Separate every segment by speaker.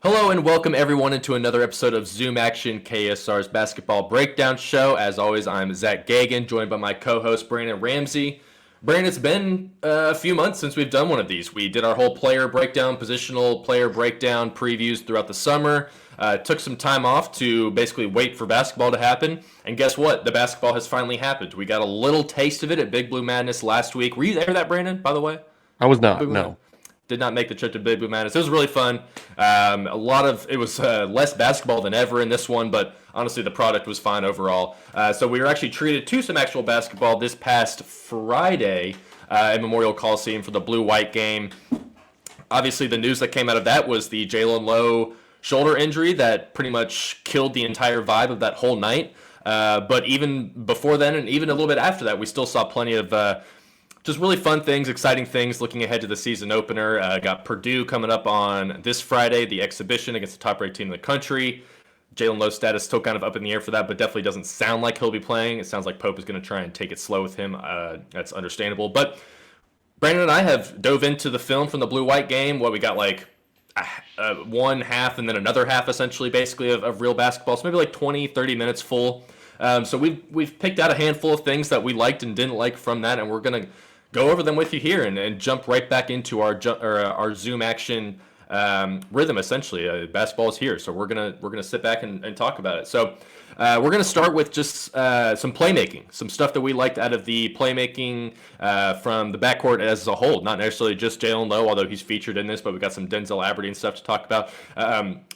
Speaker 1: Hello and welcome everyone into another episode of Zoom Action KSR's basketball breakdown show. As always, I'm Zack Geoghegan, joined by my co-host Brandon Ramsey. Brandon, it's been a few months since we've done one of these. We did our whole player breakdown, positional player breakdown previews throughout the summer. Took some time off to basically wait for basketball to happen. And guess what? The basketball has finally happened. We got a little taste of it at Big Blue Madness last week. Were you there for that, Brandon, by the way?
Speaker 2: I was
Speaker 1: Big
Speaker 2: not.
Speaker 1: Blue Madness?
Speaker 2: No.
Speaker 1: Did not make the trip to Big Blue Madness. It was really fun. It was less basketball than ever in this one, but honestly, the product was fine overall. So we were actually treated to some actual basketball this past Friday at Memorial Coliseum for the Blue-White game. Obviously, the news that came out of that was the Jalen Lowe shoulder injury that pretty much killed the entire vibe of that whole night. But even before then, and even a little bit after that, we still saw plenty of just really fun things, exciting things looking ahead to the season opener. Got Purdue coming up on this Friday, the exhibition against the top-ranked team in the country. Jalen Lowe's status still kind of up in the air for that, but definitely doesn't sound like he'll be playing. It sounds like Pope is going to try and take it slow with him. That's understandable. But Brandon and I have dove into the film from the Blue-White game. We got like one half and then another half, essentially, basically, of real basketball. So maybe like 20, 30 minutes full. So we've picked out a handful of things that we liked and didn't like from that, and we're going to go over them with you here and jump right back into our Zoom action rhythm. Essentially, basketball is here, so we're gonna sit back and talk about it. So we're gonna start with just some playmaking, some stuff that we liked out of the playmaking from the backcourt as a whole. Not necessarily just Jalen Lowe, although he's featured in this, but we got some Denzel Aberdeen stuff to talk about.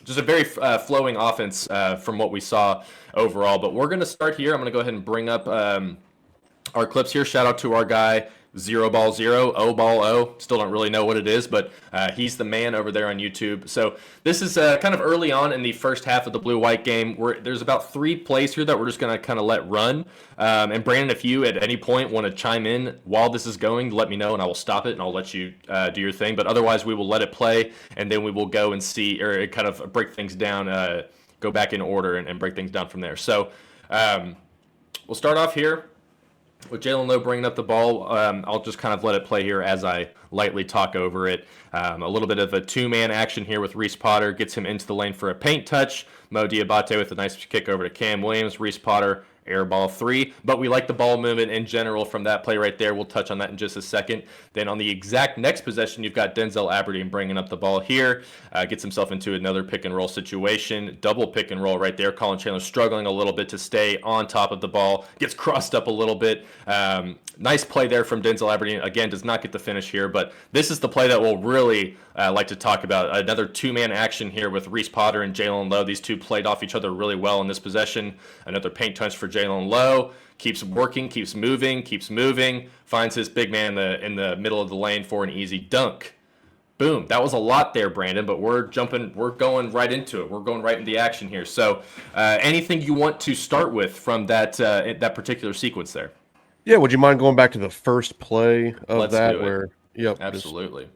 Speaker 1: Just a very flowing offense from what we saw overall. But we're gonna start here. I'm gonna go ahead and bring up our clips here. Shout out to our guy 0ball0, O-ball-O. Still don't really know what it is, but he's the man over there on YouTube. So this is kind of early on in the first half of the Blue-White game. There's about 3 plays here that we're just going to kind of let run. And Brandon, if you at any point want to chime in while this is going, let me know and I will stop it and I'll let you do your thing. But otherwise, we will let it play and then we will go and see, or kind of break things down, go back in order and break things down from there. So we'll start off here with Jalen Lowe bringing up the ball. I'll just kind of let it play here as I lightly talk over it. A little bit of a two-man action here with Reese Potter. Gets him into the lane for a paint touch. Mo Diabate with a nice kick over to Cam Williams. Reese Potter, air ball 3. But we like the ball movement in general from that play right there. We'll touch on that in just a second. Then on the exact next possession, you've got Denzel Aberdeen bringing up the ball here. Gets himself into another pick-and-roll situation. Double pick-and-roll right there. Colin Chandler struggling a little bit to stay on top of the ball. Gets crossed up a little bit. Nice play there from Denzel Aberdeen. Again, does not get the finish here, but this is the play that we'll really like to talk about. Another two-man action here with Reese Potter and Jalen Lowe. These two played off each other really well in this possession. Another paint touch for Jalen Lowe. Keeps working, keeps moving, finds his big man in the middle of the lane for an easy dunk. Boom. That was a lot there, Brandon, but we're going right into it. We're going right into the action here. So anything you want to start with from that particular sequence there?
Speaker 2: Yeah, would you mind going back to the first play of
Speaker 1: Let's
Speaker 2: that
Speaker 1: do it.
Speaker 2: where yep,
Speaker 1: Absolutely.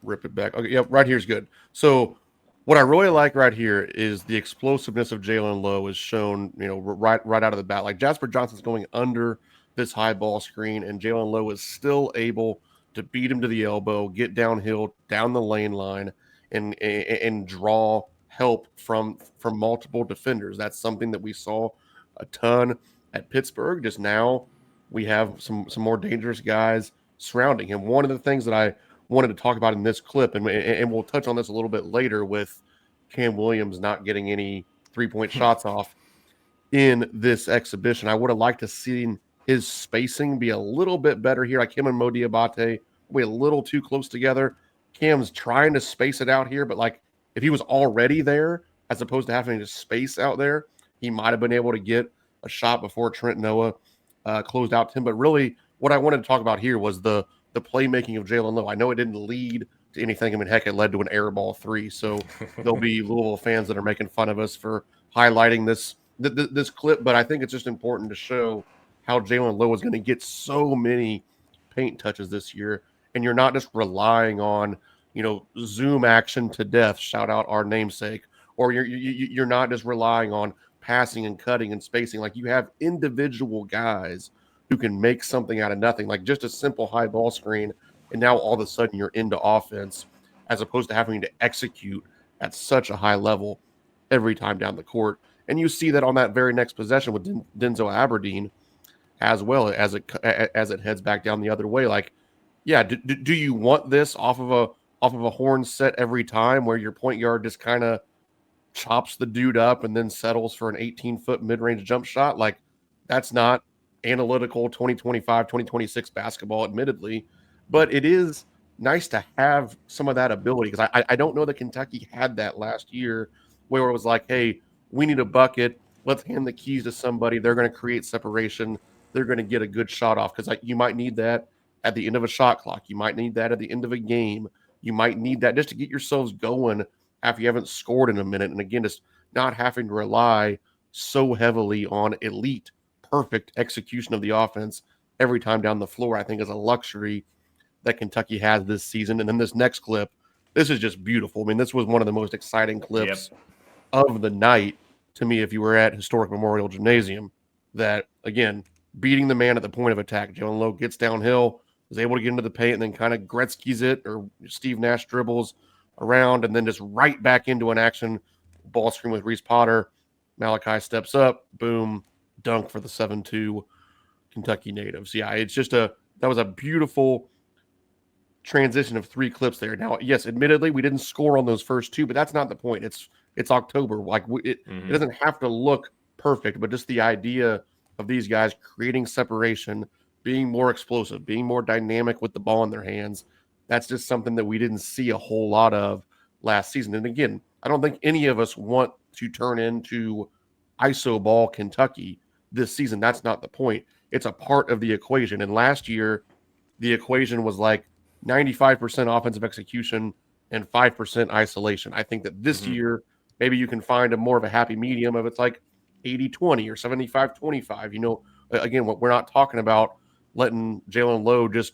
Speaker 2: rip it back. Okay, yep, right here's good. So what I really like right here is the explosiveness of Jalen Lowe is shown, right out of the bat. Like Jasper Johnson's going under this high ball screen, and Jalen Lowe is still able to beat him to the elbow, get downhill, down the lane line, and draw help from multiple defenders. That's something that we saw a ton at Pittsburgh. Just now, we have some more dangerous guys surrounding him. One of the things that I wanted to talk about in this clip, and we'll touch on this a little bit later with Cam Williams not getting any three-point shots off in this exhibition. I would have liked to see his spacing be a little bit better here. Like him and Mo Diabate, we a little too close together. Cam's trying to space it out here, but like if he was already there, as opposed to having to space out there, he might have been able to get a shot before Trent Noah closed out him. But really, what I wanted to talk about here was the playmaking of Jalen Lowe. I know it didn't lead to anything. I mean, heck, it led to an air ball 3. So there'll be Louisville fans that are making fun of us for highlighting this clip. But I think it's just important to show how Jalen Lowe is going to get so many paint touches this year. And you're not just relying on, zoom action to death, shout out our namesake, or you're not just relying on passing and cutting and spacing. Like you have individual guys who can make something out of nothing, like just a simple high ball screen. And now all of a sudden you're into offense as opposed to having to execute at such a high level every time down the court. And you see that on that very next possession with Denzel Aberdeen as well as it heads back down the other way. Like, yeah, do you want this off of a horn set every time where your point guard just kind of chops the dude up and then settles for an 18-foot mid-range jump shot? Like, that's not analytical 2025, 2026 basketball, admittedly, but it is nice to have some of that ability, because I don't know that Kentucky had that last year where it was like, hey, we need a bucket. Let's hand the keys to somebody. They're going to create separation. They're going to get a good shot off, because you might need that at the end of a shot clock. You might need that at the end of a game. You might need that just to get yourselves going after you haven't scored in a minute. And again, just not having to rely so heavily on elite, perfect execution of the offense every time down the floor, I think is a luxury that Kentucky has this season. And then this next clip, this is just beautiful. I mean, this was one of the most exciting clips of the night to me if you were at Historic Memorial Gymnasium. That, again, beating the man at the point of attack. Jalen Lowe gets downhill, is able to get into the paint, and then kind of Gretzky's it, or Steve Nash dribbles around, and then just right back into an action ball screen with Reese Potter. Malachi steps up, boom, dunk for the 7-2 Kentucky natives. Yeah, it's just that was a beautiful transition of three clips there. Now, yes, admittedly, we didn't score on those first two, but that's not the point. It's October. Like, it doesn't have to look perfect, but just the idea of these guys creating separation, being more explosive, being more dynamic with the ball in their hands, that's just something that we didn't see a whole lot of last season. And again, I don't think any of us want to turn into ISO ball Kentucky this season. That's not the point. It's a part of the equation. And last year, the equation was like 95% offensive execution and 5% isolation. I think that this year, maybe you can find a more of a happy medium of it's like 80-20 or 75-25. You know, again, we're not talking about letting Jalen Lowe just,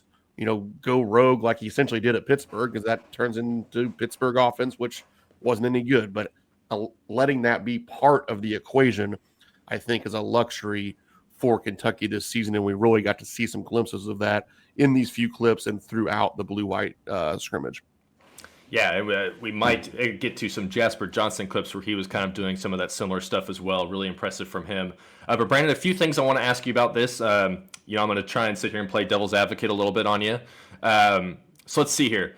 Speaker 2: go rogue like he essentially did at Pittsburgh, because that turns into Pittsburgh offense, which wasn't any good. But letting that be part of the equation, I think, is a luxury for Kentucky this season. And we really got to see some glimpses of that in these few clips and throughout the blue-white scrimmage.
Speaker 1: Yeah, we might get to some Jasper Johnson clips where he was kind of doing some of that similar stuff as well. Really impressive from him. But Brandon, a few things I want to ask you about this. I'm going to try and sit here and play devil's advocate a little bit on you. So let's see here.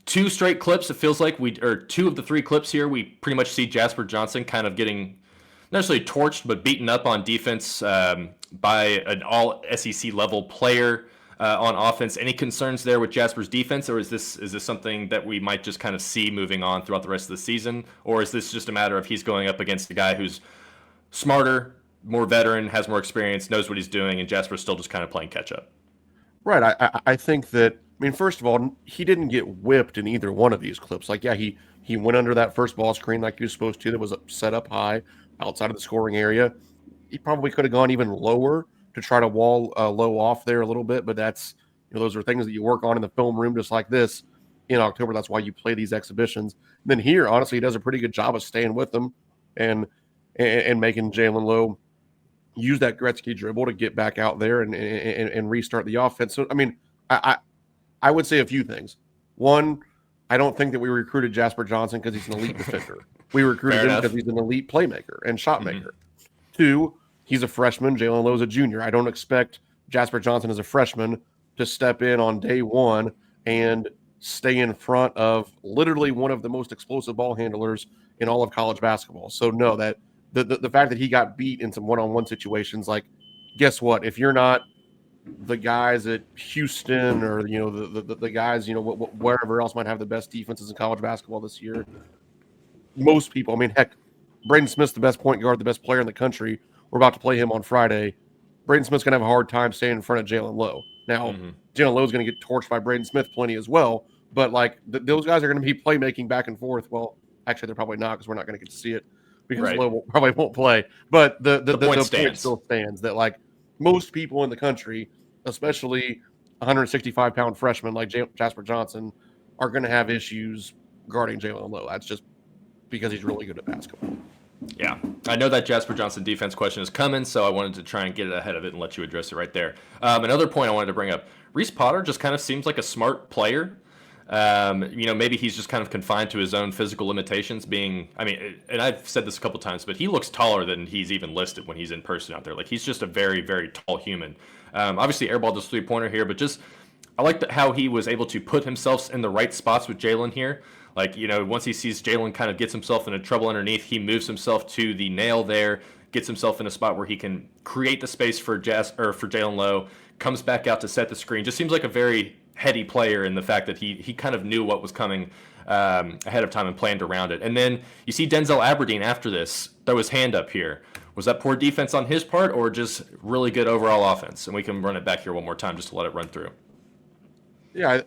Speaker 1: Two straight clips, it feels like two of the three clips here, we pretty much see Jasper Johnson kind of getting not necessarily torched, but beaten up on defense by an all SEC level player. On offense, any concerns there with Jasper's defense, or is this something that we might just kind of see moving on throughout the rest of the season, or is this just a matter of he's going up against a guy who's smarter, more veteran, has more experience, knows what he's doing, and Jasper's still just kind of playing catch up?
Speaker 2: Right. I think that, I mean, first of all, he didn't get whipped in either one of these clips. Like, yeah, he went under that first ball screen like he was supposed to. That was set up high outside of the scoring area. He probably could have gone even lower to try to wall Low off there a little bit, but that's, those are things that you work on in the film room, just like this in October. That's why you play these exhibitions. And then here, honestly, he does a pretty good job of staying with them and making Jalen Lowe use that Gretzky dribble to get back out there and restart the offense. So, I mean, I would say a few things. One, I don't think that we recruited Jasper Johnson because he's an elite defender. We recruited him because he's an elite playmaker and shot maker. Two, he's a freshman. Jalen Lowe's a junior. I don't expect Jasper Johnson as a freshman to step in on day one and stay in front of literally one of the most explosive ball handlers in all of college basketball. So no, that the fact that he got beat in some one-on-one situations, like, guess what? If you're not the guys at Houston or, the guys, wherever else might have the best defenses in college basketball this year, most people, I mean, heck, Braden Smith's the best point guard, the best player in the country. We're about to play him on Friday. Braden Smith's going to have a hard time staying in front of Jalen Lowe. Now, Jalen Lowe's going to get torched by Braden Smith plenty as well, but, like, those guys are going to be playmaking back and forth. Well, actually, they're probably not, because we're not going to get to see it because Lowe probably won't play. But the point still stands that, like, most people in the country, especially 165-pound freshmen like Jasper Johnson, are going to have issues guarding Jalen Lowe. That's just because he's really good at basketball.
Speaker 1: Yeah, I know that Jasper Johnson defense question is coming, so I wanted to try and get ahead of it and let you address it right there. Another point I wanted to bring up, Reese Potter just kind of seems like a smart player. Maybe he's just kind of confined to his own physical limitations. And I've said this a couple times, but he looks taller than he's even listed when he's in person out there. Like, he's just a very, very tall human. Obviously, airballed this 3-pointer here, but just I like how he was able to put himself in the right spots with Jalen here. Like, once he sees Jalen kind of gets himself into trouble underneath, he moves himself to the nail there, gets himself in a spot where he can create the space for Jalen Lowe, comes back out to set the screen. Just seems like a very heady player in the fact that he kind of knew what was coming ahead of time and planned around it. And then you see Denzel Aberdeen after this throw his hand up here. Was that poor defense on his part or just really good overall offense? And we can run it back here one more time just to let it run through.
Speaker 2: Yeah,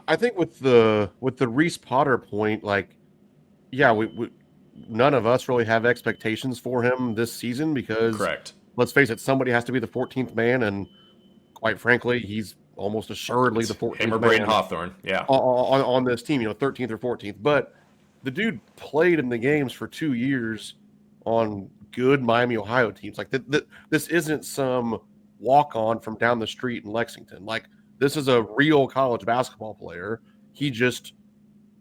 Speaker 2: I think with the Reese Potter point, like, yeah, we none of us really have expectations for him this season because,
Speaker 1: correct.
Speaker 2: Let's face it, somebody has to be the 14th man, and quite frankly, he's almost assuredly the 14th
Speaker 1: him or
Speaker 2: man
Speaker 1: Braden Hawthorne, yeah,
Speaker 2: on this team, 13th or 14th. But the dude played in the games for 2 years on good Miami, Ohio teams. Like, this isn't some walk-on from down the street in Lexington. Like, this is a real college basketball player. He just,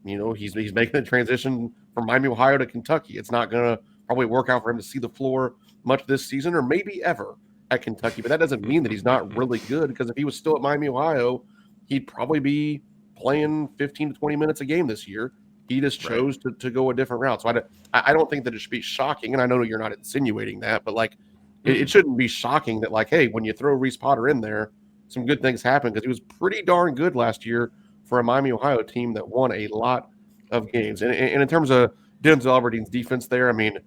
Speaker 2: he's making a transition from Miami, Ohio to Kentucky. It's not going to probably work out for him to see the floor much this season or maybe ever at Kentucky. But that doesn't mean that he's not really good, because if he was still at Miami, Ohio, he'd probably be playing 15 to 20 minutes a game this year. He just chose to go a different route. So I don't think that it should be shocking. And I know you're not insinuating that, but like, it shouldn't be shocking that, like, hey, when you throw Reese Potter in there, some good things happen, because he was pretty darn good last year for a Miami, Ohio team that won a lot of games. And in terms of Denzel Aberdeen's defense there, I mean,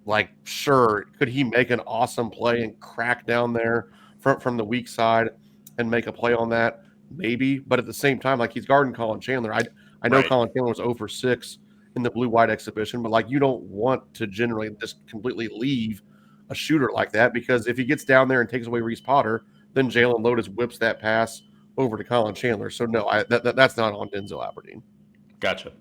Speaker 2: like, sure, could he make an awesome play and crack down there from the weak side and make a play on that? Maybe. But at the same time, like, he's guarding Colin Chandler. I know Colin Chandler was 0 for 6 in the blue-white exhibition, but, like, you don't want to generally just completely leave a shooter like that, because if he gets down there and takes away Reese Potter, then Jalen Lowe just whips that pass over to Colin Chandler. So, no, that's not on Denzel Aberdeen.
Speaker 1: Gotcha.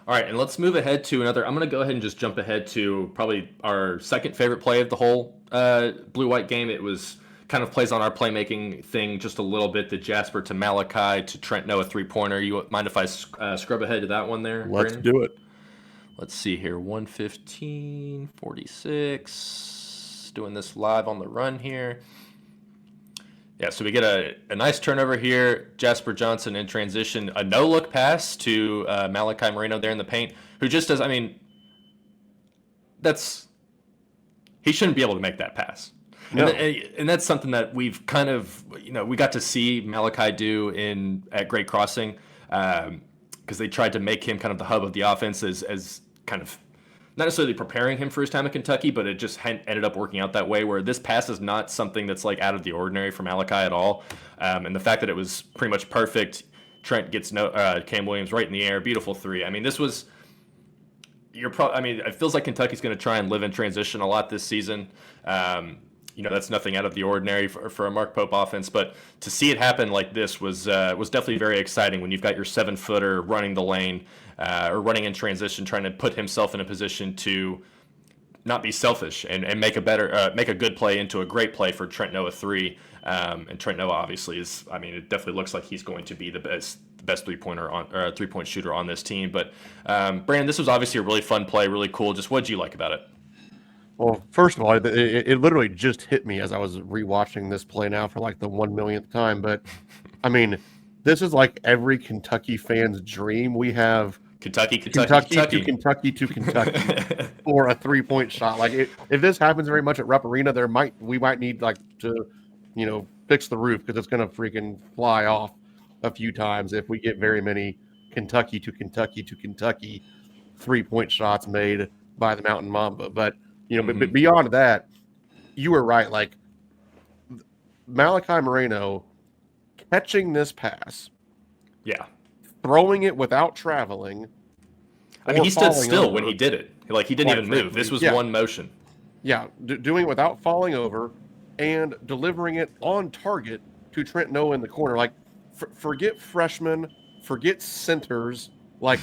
Speaker 1: All right, and let's move ahead to another. I'm going to go ahead and just jump ahead to probably our second favorite play of the whole blue-white game. It was kind of plays on our playmaking thing just a little bit. The Jasper to Malachi to Trent Noah 3-pointer. You mind if I scrub ahead to that one there,
Speaker 2: Let's
Speaker 1: Brandon?
Speaker 2: do it.
Speaker 1: Let's see here. 1:15:46. Doing this live on the run here. Yeah, so we get a nice turnover here. Jasper Johnson in transition. A no-look pass to Malachi Moreno there in the paint, who just does, he shouldn't be able to make that pass. No. And that's something that we've kind of, we got to see Malachi do at Great Crossing, because they tried to make him kind of the hub of the offense as kind of not necessarily preparing him for his time at Kentucky, but it just ended up working out that way, where this pass is not something that's like out of the ordinary for Malachi at all. And the fact that it was pretty much perfect, Trent gets Cam Williams right in the air, beautiful three. This was, it feels like Kentucky's going to try and live in transition a lot this season. That's nothing out of the ordinary for a Mark Pope offense, but to see it happen like this was definitely very exciting when you've got your 7-footer running the lane, or running in transition, trying to put himself in a position to not be selfish and make a good play into a great play for Trent Noah 3. And Trent Noah obviously is, it definitely looks like he's going to be the best 3-point shooter on this team. But Brandon, this was obviously a really fun play, really cool. Just what did you like about it?
Speaker 2: Well, first of all, it literally just hit me as I was rewatching this play now for like the 1 millionth time. But this is like every Kentucky fan's dream. We have Kentucky for a 3-point shot. Like, if this happens very much at Rupp Arena, we might need like to, fix the roof, because it's going to freaking fly off a few times if we get very many Kentucky 3-point shots made by the Mountain Mamba. But but beyond that, you were right. Like, Malachi Moreno catching this pass, throwing it without traveling.
Speaker 1: He stood still when he did it. Like, he didn't even move. This was one motion.
Speaker 2: Yeah, doing it without falling over and delivering it on target to Trent Noah in the corner. Like, forget freshmen, forget centers. Like,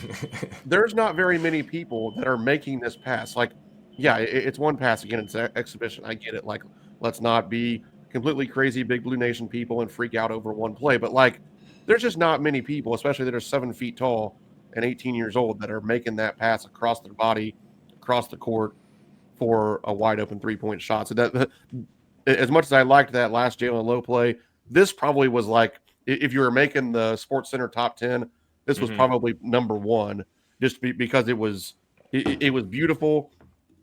Speaker 2: there's not very many people that are making this pass. Like, yeah, it's one pass. Again, it's an exhibition. I get it. Like, let's not be completely crazy Big Blue Nation people and freak out over one play. But, like, there's just not many people, especially that are 7 feet tall and 18 years old, that are making that pass across their body, across the court for a wide open 3-point shot. So that, as much as I liked that last Jalen Lowe play, this probably was like, if you were making the Sports Center top 10, this was probably number one, just because it was beautiful.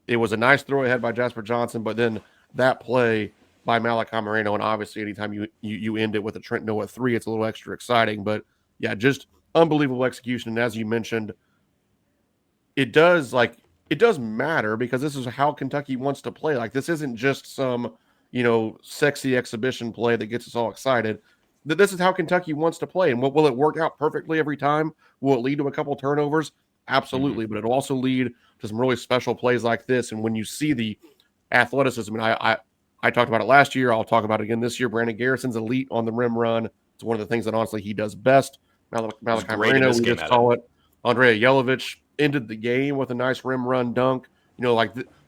Speaker 2: It was a nice throw ahead by Jasper Johnson, but then that play by Malachi Moreno, and obviously anytime you end it with a Trent Noah 3, it's a little extra exciting. But yeah, just unbelievable execution. And as you mentioned, it does matter, because this is how Kentucky wants to play. Like, this isn't just some, sexy exhibition play that gets us all excited. This is how Kentucky wants to play. And will it work out perfectly every time? Will it lead to a couple turnovers? Absolutely. But it'll also lead to some really special plays like this. And when you see the athleticism, and I talked about it last year, I'll talk about it again this year. Brandon Garrison's elite on the rim run. It's one of the things that honestly he does best. Malachi Moreno, we just saw it. Andrea Yelovich ended the game with a nice rim run dunk.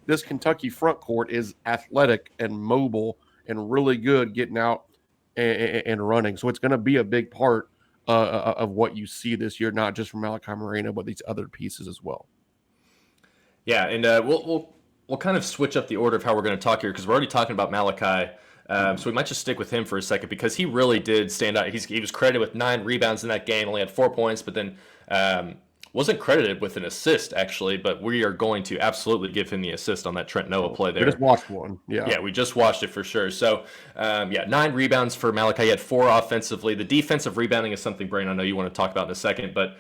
Speaker 2: This Kentucky front court is athletic and mobile and really good getting out and running. So it's going to be a big part of what you see this year, not just from Malachi Moreno, but these other pieces as well.
Speaker 1: Yeah, and we'll kind of switch up the order of how we're going to talk here, because we're already talking about Malachi. So we might just stick with him for a second, because he really did stand out. He was credited with 9 rebounds in that game, only had 4 points, but then wasn't credited with an assist, actually. But we are going to absolutely give him the assist on that Trent Noah play there.
Speaker 2: We just watched one.
Speaker 1: Yeah, we just watched it for sure. So, 9 rebounds for Malachi. He had 4 offensively. The defensive rebounding is something, Brain, I know you want to talk about in a second. But,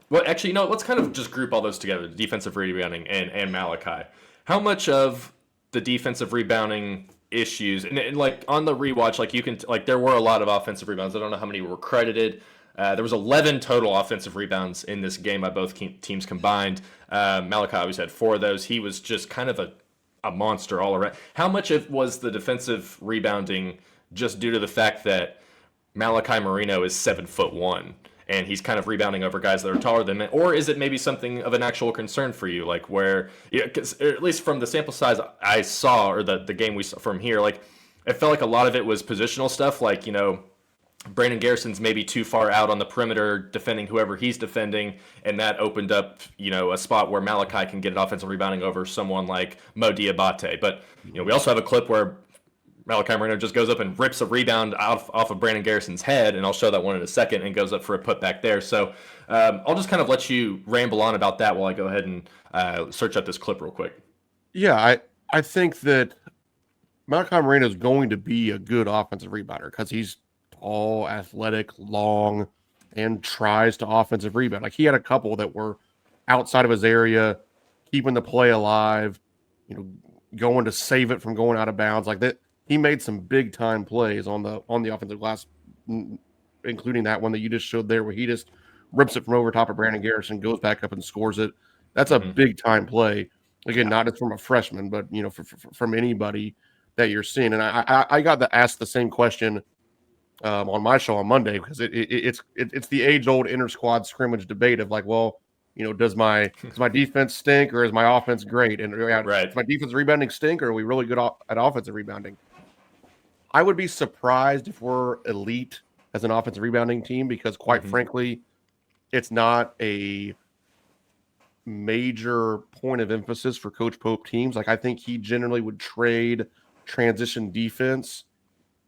Speaker 1: let's kind of just group all those together, the defensive rebounding and Malachi. How much of the defensive rebounding issues, and like on the rewatch, there were a lot of offensive rebounds. I don't know how many were credited. There was 11 total offensive rebounds in this game by both teams combined. Malachi always had 4 of those. He was just kind of a monster all around. How much of was the defensive rebounding just due to the fact that Malachi Moreno is 7'1" and he's kind of rebounding over guys that are taller than him? Or is it maybe something of an actual concern for you, like where, at least from the sample size I saw, or the game we saw from here, like it felt like a lot of it was positional stuff, like, Brandon Garrison's maybe too far out on the perimeter defending whoever he's defending, and that opened up, a spot where Malachi can get an offensive rebounding over someone like Mo Diabate. But, we also have a clip where Malachi Moreno just goes up and rips a rebound off of Brandon Garrison's head, and I'll show that one in a second, and goes up for a putback there. So I'll just kind of let you ramble on about that while I go ahead and search up this clip real quick.
Speaker 2: Yeah, I think that Malachi Moreno is going to be a good offensive rebounder, because he's tall, athletic, long, and tries to offensive rebound. Like, he had a couple that were outside of his area, keeping the play alive, going to save it from going out of bounds. Like that, he made some big time plays on the offensive glass, including that one that you just showed there, where he just rips it from over top of Brandon Garrison, goes back up and scores it. That's a big time play. Again, not just from a freshman, but from anybody that you're seeing. And I got to ask the same question on my show on Monday, because it's the age-old inter-squad scrimmage debate of like, well, does my defense stink, or is my offense great? And
Speaker 1: right.
Speaker 2: Does my defense rebounding stink, or are we really good at offensive rebounding? I would be surprised if we're elite as an offensive rebounding team, because quite frankly, it's not a major point of emphasis for Coach Pope teams. Like, I think he generally would trade transition defense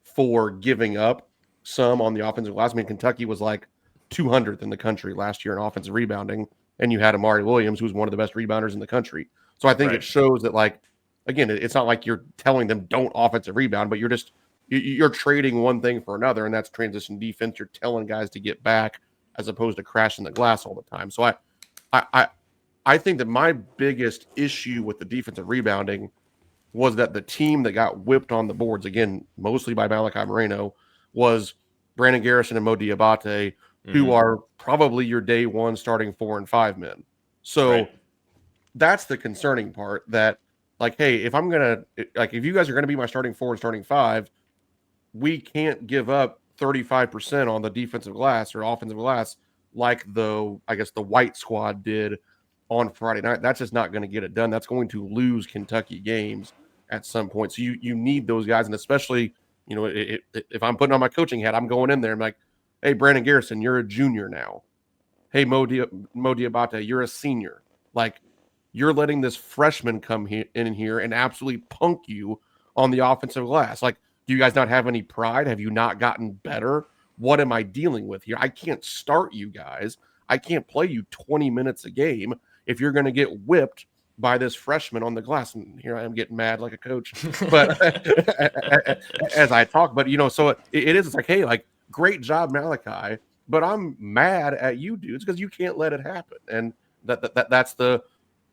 Speaker 2: for giving up some on the offensive glass. I mean, Kentucky was like 200th in the country last year in offensive rebounding, and you had Amari Williams, who's one of the best rebounders in the country. So I think it shows that, like, again, it's not like you're telling them don't offensive rebound, but you're trading one thing for another, and that's transition defense. You're telling guys to get back as opposed to crashing the glass all the time. So I think that my biggest issue with the defensive rebounding was that the team that got whipped on the boards, again, mostly by Malachi Moreno, was Brandon Garrison and Mo Diabate, who are probably your day one starting 4 and 5 men. So that's the concerning part, that like, hey, if you guys are going to be my starting 4 and starting 5, we can't give up 35% on the defensive glass or offensive glass like the white squad did on Friday night. That's just not going to get it done. That's going to lose Kentucky games at some point. So you need those guys, and especially, if I'm putting on my coaching hat, I'm going in there. I'm like, Hey, Brandon Garrison, you're a junior now. Hey, Mo Diabate, you're a senior. Like, you're letting this freshman come in here and absolutely punk you on the offensive glass. Like, do you guys not have any pride? Have you not gotten better? What am I dealing with here? I can't start you guys. I can't play you 20 minutes a game if you're going to get whipped by this freshman on the glass. And here I am getting mad like a coach. But as I talk, but so it's like, hey, like, great job, Malachi. But I'm mad at you dudes because you can't let it happen. And that's the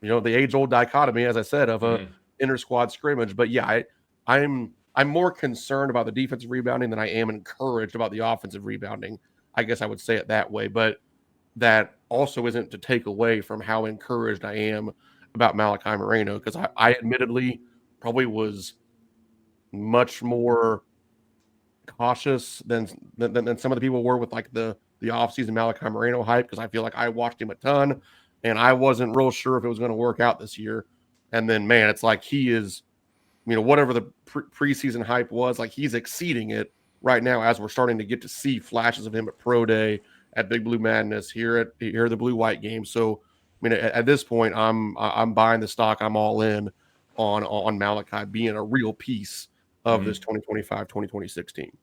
Speaker 2: the age-old dichotomy, as I said, of a inter-squad scrimmage. But yeah, I'm more concerned about the defensive rebounding than I am encouraged about the offensive rebounding. I guess I would say it that way. But that also isn't to take away from how encouraged I am about Malachi Moreno, because I admittedly probably was much more cautious than some of the people were with like the offseason Malachi Moreno hype, because I feel like I watched him a ton and I wasn't real sure if it was going to work out this year. And then, man, it's like he is, whatever the preseason hype was, like he's exceeding it right now as we're starting to get to see flashes of him at Pro Day, at Big Blue Madness, here at the Blue White game. So, I mean, at this point, I'm buying the stock. I'm all in on Malachi being a real piece of this 2025-2026 team.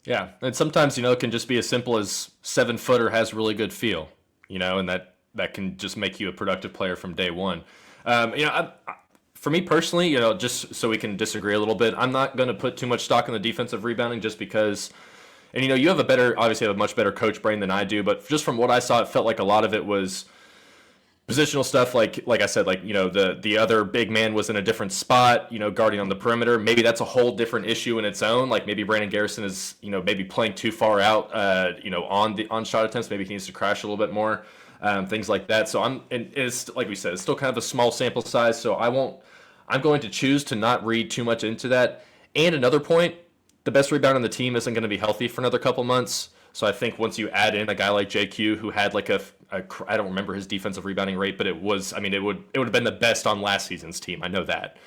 Speaker 1: Yeah, and sometimes it can just be as simple as 7-footer has really good feel, and that can just make you a productive player from day one. For me personally, just so we can disagree a little bit, I'm not going to put too much stock in the defensive rebounding just because, and you have obviously have a much better coach brain than I do, but just from what I saw, it felt like a lot of it was positional stuff, like I said, like the other big man was in a different spot, guarding on the perimeter. Maybe that's a whole different issue in its own. Like maybe Brandon Garrison is maybe playing too far out, on shot attempts. Maybe he needs to crash a little bit more, things like that. So and it's like we said, it's still kind of a small sample size. So I'm going to choose to not read too much into that. And another point, the best rebound on the team isn't going to be healthy for another couple months. So I think once you add in a guy like JQ, who had like I don't remember his defensive rebounding rate, but it would have been the best on last season's team. I know that.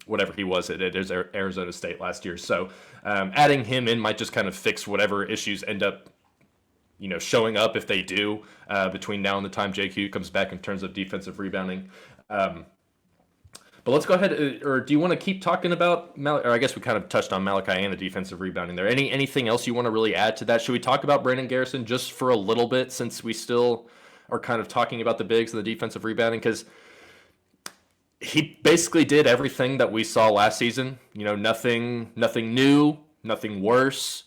Speaker 1: Whatever he was at Arizona State last year. So adding him in might just kind of fix whatever issues end up showing up, if they do, between now and the time JQ comes back in terms of defensive rebounding. But let's go ahead, or do you want to keep talking about or I guess we kind of touched on Malachi and the defensive rebounding there. Anything else you want to really add to that? Should we talk about Brandon Garrison just for a little bit, since we still are kind of talking about the bigs and the defensive rebounding? Because he basically did everything that we saw last season. Nothing new, nothing worse.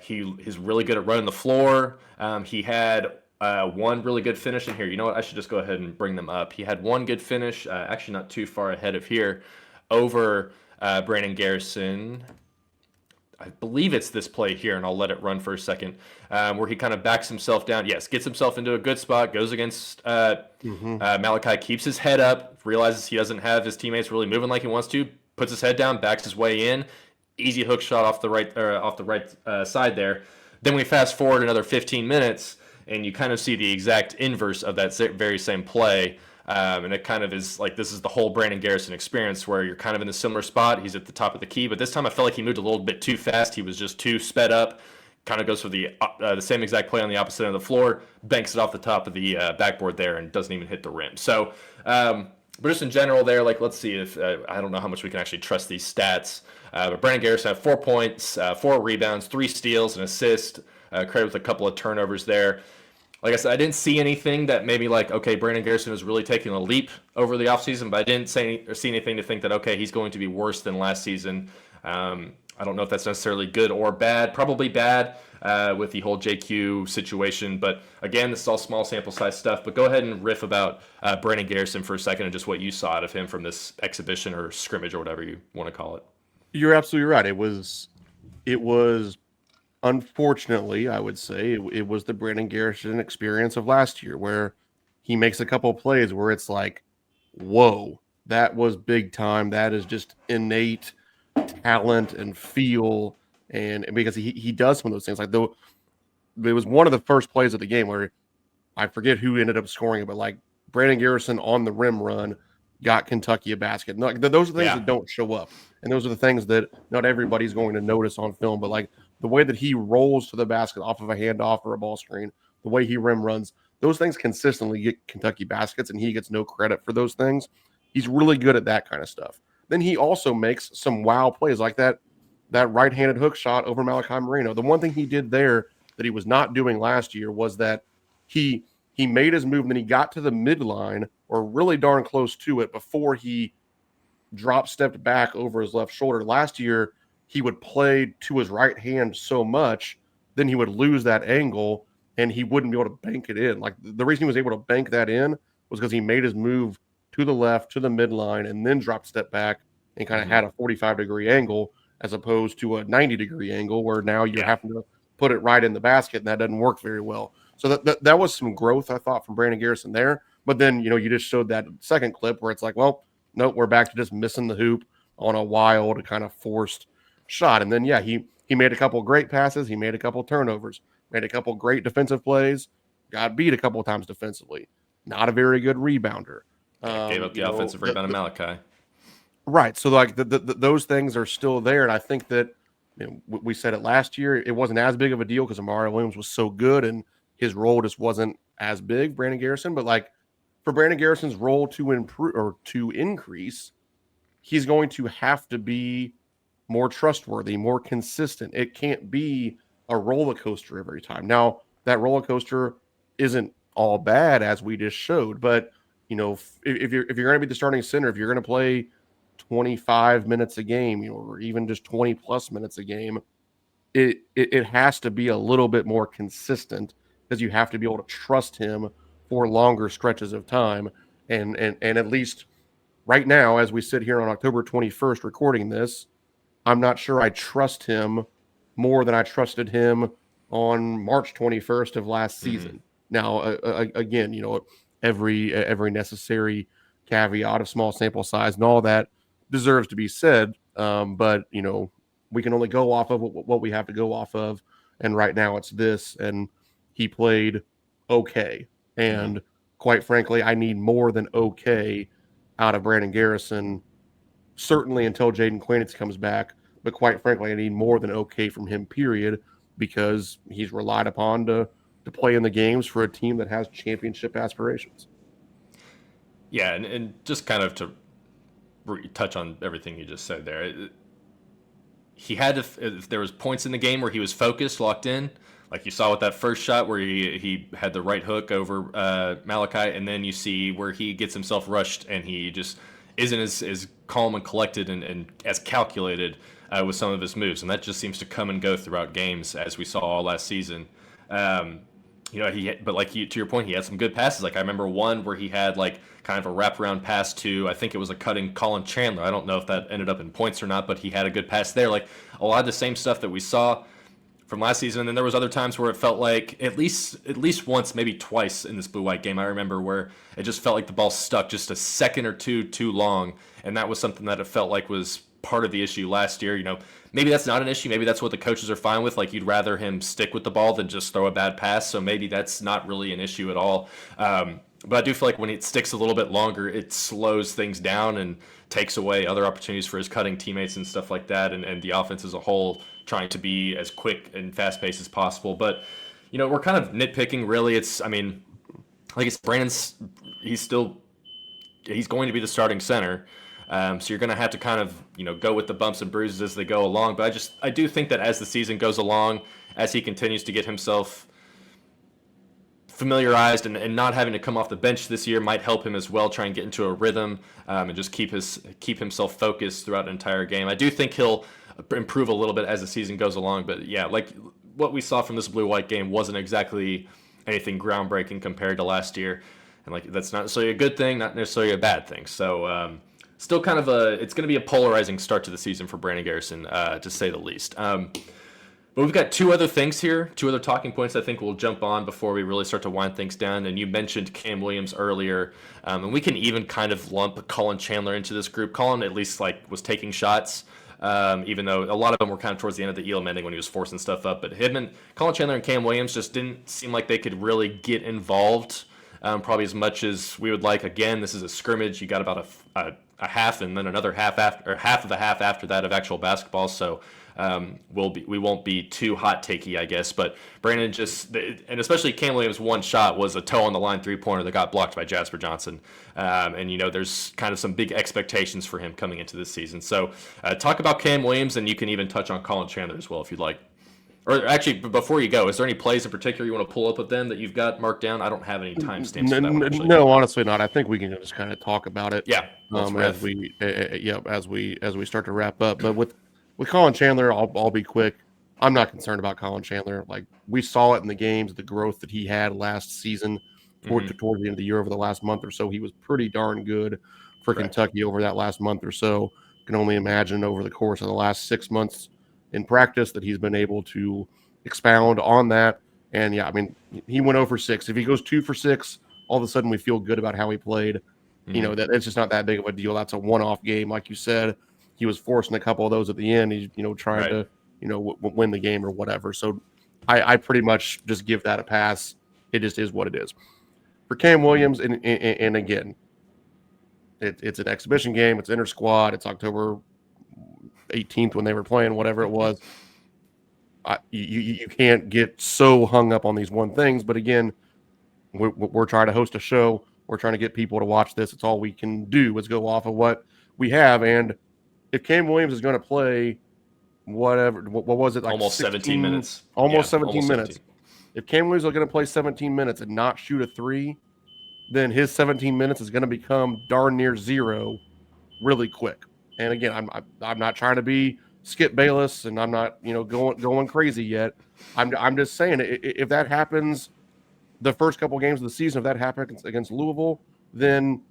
Speaker 1: He's really good at running the floor. He had one really good finish in here. You know what? I should just go ahead and bring them up. He had one good finish, actually not too far ahead of here, over Brandon Garrison. I believe it's this play here, and I'll let it run for a second, where he kind of backs himself down. Yes, gets himself into a good spot, goes against Malachi, keeps his head up, realizes he doesn't have his teammates really moving like he wants to, puts his head down, backs his way in. Easy hook shot off the right side there. Then we fast forward another 15 minutes, and you kind of see the exact inverse of that very same play. And it kind of is like, this is the whole Brandon Garrison experience, where you're kind of in a similar spot. He's at the top of the key, but this time I felt like he moved a little bit too fast. He was just too sped up. Kind of goes for the same exact play on the opposite end of the floor, banks it off the top of the backboard there, and doesn't even hit the rim. So, but just in general there, like, let's see if, I don't know how much we can actually trust these stats. But Brandon Garrison had 4 points, 4 rebounds, 3 steals, an assist, credit with a couple of turnovers there. Like I said, I didn't see anything that made me like, okay, Brandon Garrison is really taking a leap over the offseason, but I didn't see anything to think that, okay, he's going to be worse than last season. I don't know if that's necessarily good or bad. Probably bad with the whole JQ situation. But again, this is all small sample size stuff. But go ahead and riff about Brandon Garrison for a second and just what you saw out of him from this exhibition or scrimmage or whatever you want to call it.
Speaker 2: You're absolutely right. It was unfortunately, I would say, it was the Brandon Garrison experience of last year, where he makes a couple of plays where it's like, whoa, that was big time. That is just innate talent and feel. And because he does some of those things, like though it was one of the first plays of the game where I forget who ended up scoring it, but like Brandon Garrison on the rim run got Kentucky a basket. Those are things that don't show up. And those are the things that not everybody's going to notice on film, but like the way that he rolls to the basket off of a handoff or a ball screen, the way he rim runs, those things consistently get Kentucky baskets, and he gets no credit for those things. He's really good at that kind of stuff. Then he also makes some wow plays like that right-handed hook shot over Malachi Marino. The one thing he did there that he was not doing last year was that he made his move and then he got to the midline or really darn close to it before he stepped back over his left shoulder. Last year, he would play to his right hand so much, then he would lose that angle and he wouldn't be able to bank it in. Like the reason he was able to bank that in was because he made his move to the left, to the midline, and then dropped step back and kind of had a 45-degree angle as opposed to a 90-degree angle where now you're having to put it right in the basket, and that doesn't work very well. So that was some growth, I thought, from Brandon Garrison there. But then, you just showed that second clip where it's like, well, nope, we're back to just missing the hoop on a wild kind of forced shot. And then, he made a couple of great passes. He made a couple of turnovers, made a couple of great defensive plays, got beat a couple of times defensively. Not a very good rebounder.
Speaker 1: Gave up the offensive rebound of Malachi.
Speaker 2: Right. So like those things are still there. And I think that we said it last year, it wasn't as big of a deal because Amari Williams was so good and his role just wasn't as big, Brandon Garrison. But like for Brandon Garrison's role to improve or to increase, he's going to have to be more trustworthy, more consistent. It can't be a roller coaster every time. Now, that roller coaster isn't all bad as we just showed, but if you're going to be the starting center, if you're going to play 25 minutes a game, or even just 20 plus minutes a game, it has to be a little bit more consistent because you have to be able to trust him for longer stretches of time. And at least right now, as we sit here on October 21st recording this, I'm not sure I trust him more than I trusted him on March 21st of last season. Now, again, every necessary caveat of small sample size and all that deserves to be said. But, we can only go off of what we have to go off of. And right now it's this, and he played okay. And quite frankly, I need more than okay out of Brandon Garrison, certainly until Jaden Quainitz comes back. But quite frankly, I need more than okay from him, period, because he's relied upon to play in the games for a team that has championship aspirations.
Speaker 1: Yeah, and just kind of to touch on everything you just said there, he had to, if there was points in the game where he was focused, locked in, like you saw with that first shot where he had the right hook over Malachi, and then you see where he gets himself rushed and he just isn't as calm and collected and as calculated with some of his moves, and that just seems to come and go throughout games as we saw all last season. But like to your point, he had some good passes. Like I remember one where he had like kind of a wraparound pass to, I think it was a cutting Colin Chandler. I don't know if that ended up in points or not, but he had a good pass there. Like a lot of the same stuff that we saw from last season. And then there was other times where it felt like at least once, maybe twice in this blue-white game, I remember where it just felt like the ball stuck just a second or two too long. And that was something that it felt like was part of the issue last year. Maybe that's not an issue. Maybe that's what the coaches are fine with. Like you'd rather him stick with the ball than just throw a bad pass. So maybe that's not really an issue at all. But I do feel like when it sticks a little bit longer, it slows things down and takes away other opportunities for his cutting teammates and stuff like that. And the offense as a whole trying to be as quick and fast paced as possible. But, we're kind of nitpicking really. Like it's Brandon's, he's going to be the starting center. So you're going to have to kind of, go with the bumps and bruises as they go along. But I do think that as the season goes along, as he continues to get himself familiarized and not having to come off the bench this year might help him as well, try and get into a rhythm and just keep himself focused throughout an entire game. I do think he'll improve a little bit as the season goes along. But yeah, like what we saw from this blue-white game wasn't exactly anything groundbreaking compared to last year. And like that's not necessarily a good thing, not necessarily a bad thing. So, still kind of it's going to be a polarizing start to the season for Brandon Garrison, to say the least. But we've got two other things here, two other talking points I think we'll jump on before we really start to wind things down. And you mentioned Cam Williams earlier, and we can even kind of lump Colin Chandler into this group. Colin at least was taking shots, even though a lot of them were kind of towards the end of the Elam ending when he was forcing stuff up. But Colin Chandler and Cam Williams just didn't seem like they could really get involved probably as much as we would like. Again, this is a scrimmage. You got about a half and then another half of a half after that of actual basketball. So we won't be too hot takey, I guess. But Brandon and especially Cam Williams' one shot was a toe on the line 3-pointer that got blocked by Jasper Johnson. And there's kind of some big expectations for him coming into this season. So talk about Cam Williams, and you can even touch on Colin Chandler as well if you'd like. Or actually, before you go, is there any plays in particular you want to pull up with them that you've got marked down? I don't have any timestamps for that one, actually.
Speaker 2: No, honestly not. I think we can just kind of talk about it.
Speaker 1: Yeah.
Speaker 2: As we start to wrap up. But with Colin Chandler, I'll be quick. I'm not concerned about Colin Chandler. Like, we saw it in the games, the growth that he had last season toward the end of the year over the last month or so. He was pretty darn good for Kentucky over that last month or so. Can only imagine over the course of the last 6 months in practice that he's been able to expound on that. And yeah, I mean, he went 0 for 6. If he goes 2 for 6, all of a sudden we feel good about how he played. That it's just not that big of a deal. That's a one-off game, like you said. He was forcing a couple of those at the end. He's trying to win the game or whatever. So I pretty much just give that a pass. It just is what it is. For Cam Williams, and again, it's an exhibition game. It's inter-squad. It's October 18th when they were playing, whatever it was. You can't get so hung up on these one things. But again, we're trying to host a show. We're trying to get people to watch this. It's all we can do is go off of what we have. And if Cam Williams is going to play whatever, what was it? Like
Speaker 1: almost 17 minutes.
Speaker 2: Almost 17 minutes. If Cam Williams is going to play 17 minutes and not shoot a 3, then his 17 minutes is going to become darn near 0 really quick. And again, I'm not trying to be Skip Bayless, and I'm not going crazy yet. I'm just saying, if that happens the first couple games of the season, if that happens against Louisville, then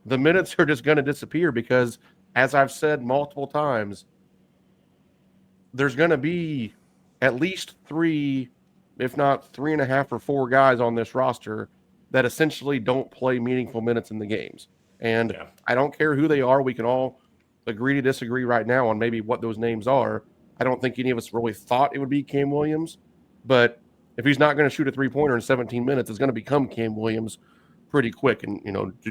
Speaker 2: the minutes are just going to disappear because, as I've said multiple times, there's going to be at least 3, if not 3.5 or 4 guys on this roster that essentially don't play meaningful minutes in the games. And I don't care who they are. We can all agree to disagree right now on maybe what those names are. I don't think any of us really thought it would be Cam Williams, but if he's not going to shoot a 3-pointer in 17 minutes, it's going to become Cam Williams pretty quick. And,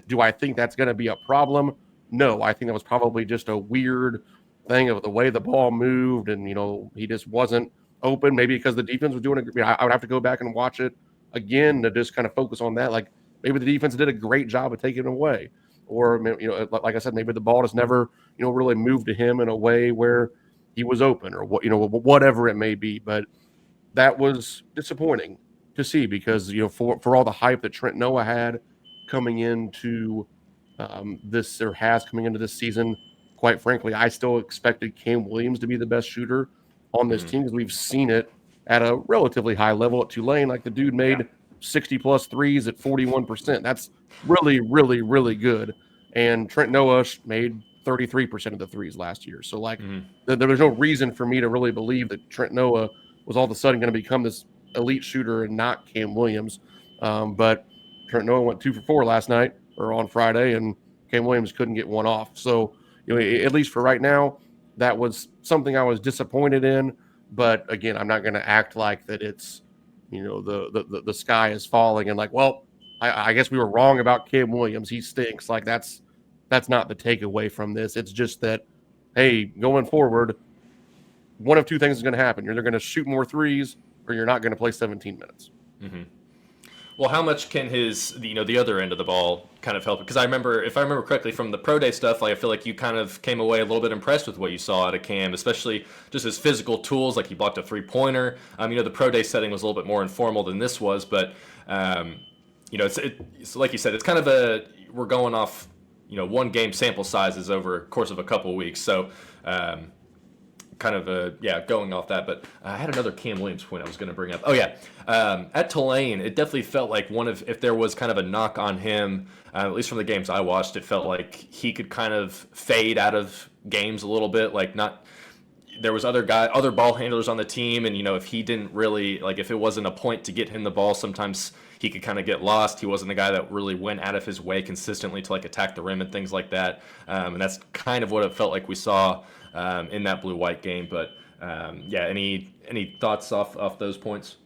Speaker 2: do I think that's going to be a problem? No, I think that was probably just a weird thing of the way the ball moved, and, he just wasn't open, maybe because the defense was doing it. I would have to go back and watch it again to just kind of focus on that. Like, maybe the defense did a great job of taking it away. Or, like I said, maybe the ball just never, really moved to him in a way where he was open or whatever it may be. But that was disappointing to see because, for all the hype that Trent Noah had coming into coming into this season, quite frankly, I still expected Cam Williams to be the best shooter on this team because we've seen it at a relatively high level at Tulane. Like, the dude made 60-plus threes at 41%. That's really, really, really good. And Trent Noah made 33% of the threes last year. So, there was no reason for me to really believe that Trent Noah was all of a sudden going to become this elite shooter and not Cam Williams. But Trent Noah went 2 for 4 last night or on Friday, and Cam Williams couldn't get one off. So, at least for right now, that was something I was disappointed in. But again, I'm not going to act like that it's, the sky is falling and like, well, I guess we were wrong about Cam Williams. He stinks. Like, that's not the takeaway from this. It's just that, hey, going forward, one of two things is going to happen. You're either going to shoot more threes or you're not going to play 17 minutes.
Speaker 1: Mm-hmm. Well, how much can his, the other end of the ball kind of help? Because if I remember correctly from the pro day stuff, I feel like you kind of came away a little bit impressed with what you saw out of Cam, especially just his physical tools. Like, he blocked a 3-pointer. The pro day setting was a little bit more informal than this was, but it's like you said, it's kind of we're going off, one game sample sizes over a course of a couple of weeks. So, going off that. But I had another Cam Williams point I was going to bring up. Oh, yeah. At Tulane, it definitely felt like if there was kind of a knock on him, at least from the games I watched, it felt like he could kind of fade out of games a little bit. Like, there was other ball handlers on the team, and, if he didn't really, if it wasn't a point to get him the ball, sometimes he could kind of get lost. He wasn't a guy that really went out of his way consistently to, attack the rim and things like that. And that's kind of what it felt like we saw in that blue-white game. But, any thoughts off those points?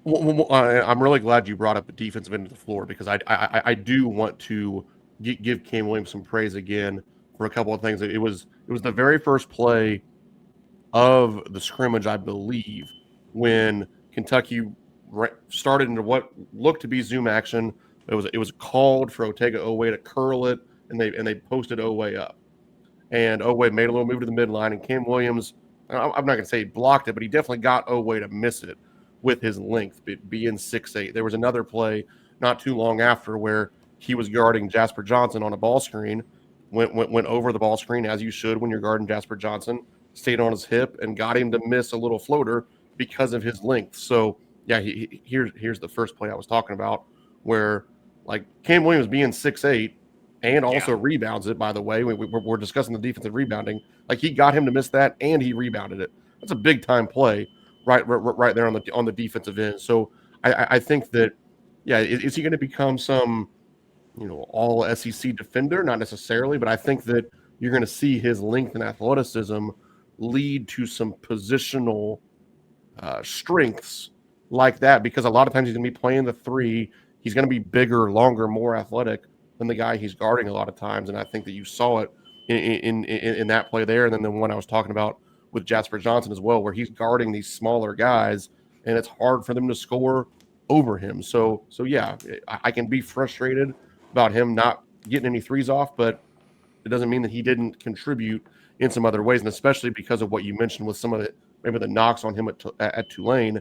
Speaker 2: Well, I'm really glad you brought up the defensive end of the floor because I do want to give Cam Williams some praise again for a couple of things. It was the very first play of the scrimmage, I believe, when Kentucky started into what looked to be zoom action. It was called for Otega Oweh to curl it, and they posted Oweh up, and Oweh made a little move to the midline, and Cam Williams, I'm not going to say he blocked it, but he definitely got Oweh to miss it with his length, being 6'8". There was another play not too long after where he was guarding Jasper Johnson on a ball screen, went over the ball screen as you should when you're guarding Jasper Johnson, stayed on his hip and got him to miss a little floater because of his length. So yeah, here's the first play I was talking about where like Cam Williams being 6'8" and also rebounds it, by the way. We're discussing the defensive rebounding. Like he got him to miss that and he rebounded it. That's a big time play right there on the defensive end. So I think that, yeah, is he going to become some, all SEC defender? Not necessarily, but I think that you're going to see his length and athleticism lead to some positional strengths like that, because a lot of times he's going to be playing the three. He's going to be bigger, longer, more athletic than the guy he's guarding a lot of times. And I think that you saw it in that play there. And then the one I was talking about with Jasper Johnson as well, where he's guarding these smaller guys and it's hard for them to score over him. So yeah, I can be frustrated about him not getting any threes off, but it doesn't mean that he didn't contribute in some other ways. And especially because of what you mentioned with some of the, maybe the knocks on him at Tulane,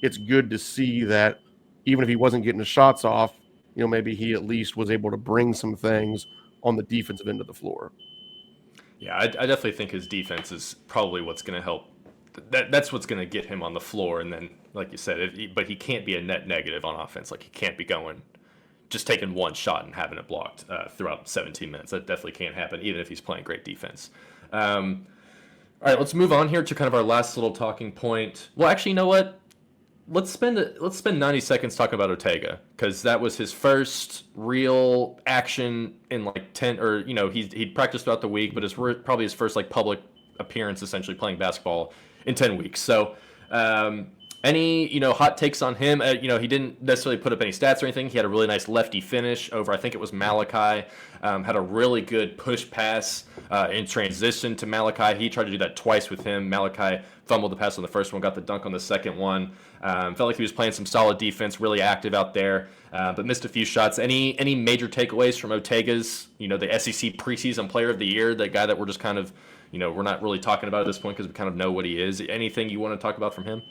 Speaker 2: it's good to see that even if he wasn't getting the shots off, maybe he at least was able to bring some things on the defensive end of the floor.
Speaker 1: Yeah, I definitely think his defense is probably what's going to help. That's what's going to get him on the floor. And then, like you said, but he can't be a net negative on offense. Like he can't be going, just taking one shot and having it blocked throughout 17 minutes. That definitely can't happen, even if he's playing great defense. All right, let's move on here to kind of our last little talking point. Well, actually, you know what? Let's spend 90 seconds talking about Otega, because that was his first real action in like 10, or he'd practiced throughout the week, but it's probably his first like public appearance, essentially playing basketball in 10 weeks. So any hot takes on him? He didn't necessarily put up any stats or anything. He had a really nice lefty finish over, I think it was Malachi. Had a really good push pass in transition to Malachi. He tried to do that twice with him. Malachi fumbled the pass on the first one, got the dunk on the second one. Felt like he was playing some solid defense, really active out there, but missed a few shots. Any major takeaways from Otega's, the SEC preseason player of the year, the guy that we're just kind of, we're not really talking about at this point because we kind of know what he is. Anything you want to talk about from him?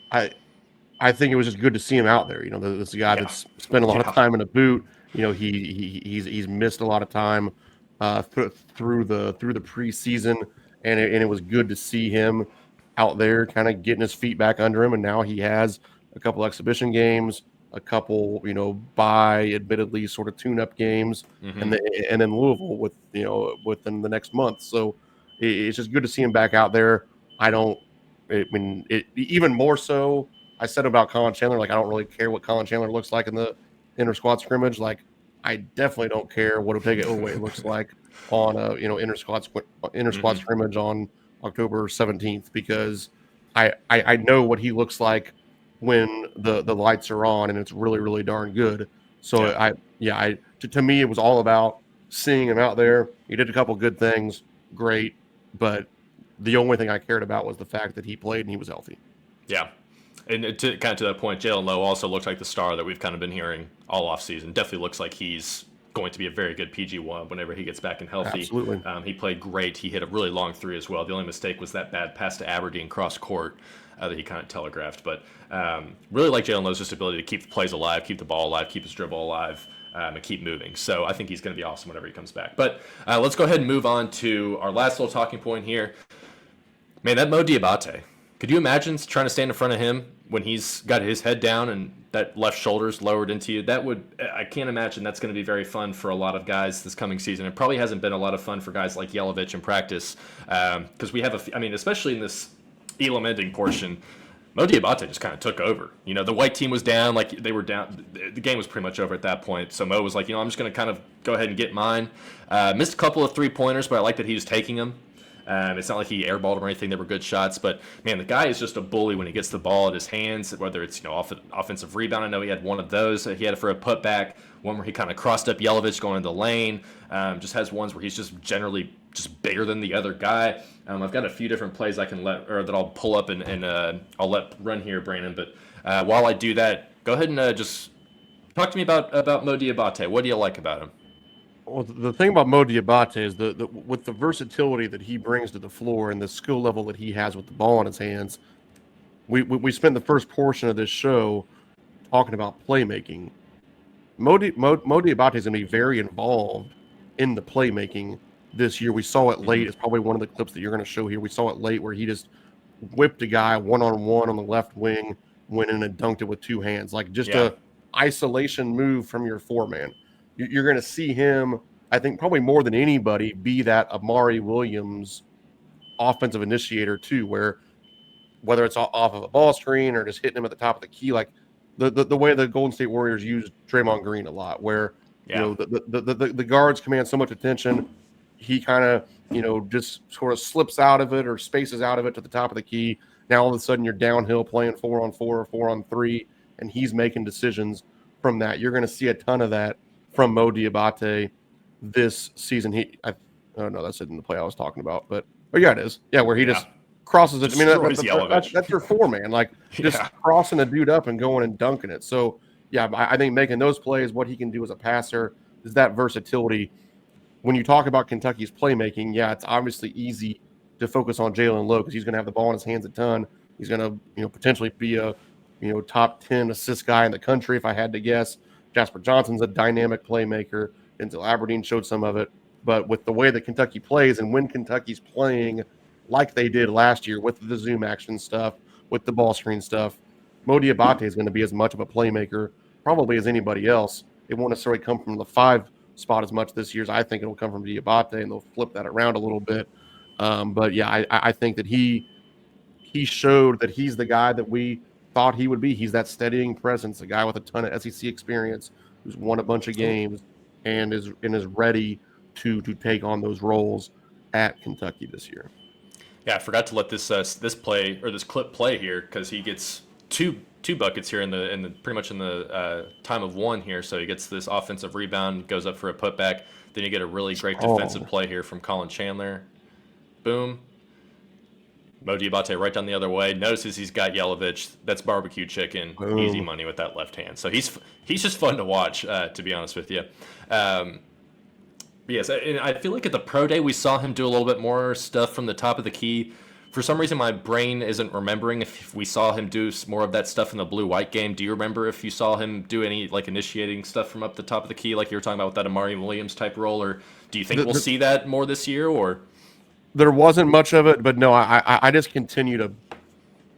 Speaker 2: I think it was just good to see him out there. This guy that's spent a lot of time in a boot. He's missed a lot of time through the preseason, and it was good to see him out there kind of getting his feet back under him. And now he has a couple exhibition games, a couple, admittedly sort of tune-up games, and then Louisville within the next month. So it's just good to see him back out there. Even more so, I said about Colin Chandler, like I don't really care what Colin Chandler looks like in the inter-squad scrimmage. Like I definitely don't care what Otega Oweh looks like on a inter-squad scrimmage on October 17th, because I know what he looks like when the lights are on, and it's really, really darn good. So to me, it was all about seeing him out there. He did a couple good things, great, but the only thing I cared about was the fact that he played and he was healthy.
Speaker 1: Yeah. And to that point, Jalen Lowe also looks like the star that we've kind of been hearing all offseason. Definitely looks like he's going to be a very good PG1 whenever he gets back and healthy.
Speaker 2: Absolutely.
Speaker 1: He played great. He hit a really long three as well. The only mistake was that bad pass to Aberdeen cross court that he kind of telegraphed. But really like Jalen Lowe's just ability to keep the plays alive, keep the ball alive, keep his dribble alive, and keep moving. So I think he's going to be awesome whenever he comes back. But let's go ahead and move on to our last little talking point here. Man, that Mo Diabate. Could you imagine trying to stand in front of him when he's got his head down and that left shoulder's lowered into you? I can't imagine that's going to be very fun for a lot of guys this coming season. It probably hasn't been a lot of fun for guys like Yelovich in practice, because we have especially in this Elam ending portion, Mo Diabate just kind of took over. The white team was down, like they were down. The game was pretty much over at that point. So Mo was like, I'm just going to kind of go ahead and get mine. Missed a couple of 3-pointers, but I like that he was taking them. It's not like he airballed them or anything. They were good shots. But, man, the guy is just a bully when he gets the ball at his hands, whether it's, offensive rebound. I know he had one of those. He had it for a putback, one where he kind of crossed up Yelovich going into the lane. Just has ones where he's just generally just bigger than the other guy. I've got a few different plays I can that I'll pull up and I'll let run here, Brandon. But while I do that, go ahead and just talk to me about Mo Diabate. What do you like about him?
Speaker 2: Well, the thing about Mo Diabate is with the versatility that he brings to the floor and the skill level that he has with the ball in his hands. We spent the first portion of this show talking about playmaking. Mo Diabate is going to be very involved in the playmaking this year. We saw it late. It's probably one of the clips that you're going to show here. We saw it late where he just whipped a guy one-on-one on the left wing, went in and dunked it with two hands. Like just a isolation move from your four-man. You're going to see him, I think, probably more than anybody, be that Amari Williams offensive initiator too, where whether it's off of a ball screen or just hitting him at the top of the key, like the way the Golden State Warriors use Draymond Green a lot, where the guards command so much attention, he kind of just sort of slips out of it or spaces out of it to the top of the key. Now all of a sudden you're downhill playing 4-on-4 or 4-on-3, and he's making decisions from that. You're going to see a ton of that from Mo Diabate this season. Oh no, that's it in the play I was talking about, but yeah, it is. Yeah, where he just crosses it. I mean, that's your four-man, like just crossing a dude up and going and dunking it. So yeah, I think making those plays, what he can do as a passer, is that versatility. When you talk about Kentucky's playmaking, it's obviously easy to focus on Jalen Lowe because he's going to have the ball in his hands a ton. He's going to potentially be a top 10 assist guy in the country if I had to guess. Jasper Johnson's a dynamic playmaker. Denzel Aberdeen showed some of it. But with the way that Kentucky plays and when Kentucky's playing like they did last year with the zoom action stuff, with the ball screen stuff, Mo Diabate is going to be as much of a playmaker probably as anybody else. It won't necessarily come from the 5 spot as much this year as I think it'll come from Diabate, and they'll flip that around a little bit. But yeah, I think that he showed that he's the guy that we thought he would be. He's that steadying presence, a guy with a ton of SEC experience who's won a bunch of games and is ready to take on those roles at Kentucky this year.
Speaker 1: Yeah, I forgot to let this clip play here because he gets two buckets here in the pretty much in the time of one here. So he gets this offensive rebound, goes up for a putback. Then you get a really great defensive play here from Colin Chandler. Boom. Mo Diabate right down the other way. Notices he's got Yelovich. That's barbecue chicken. Boom. Easy money with that left hand. So he's just fun to watch, to be honest with you. Yes, and I feel like at the pro day we saw him do a little bit more stuff from the top of the key. For some reason, my brain isn't remembering if we saw him do more of that stuff in the blue-white game. Do you remember if you saw him do any initiating stuff from up the top of the key, like you were talking about with that Amari Williams type role, or do you think we'll see that more this year? Or
Speaker 2: there wasn't much of it, but no, I just continue to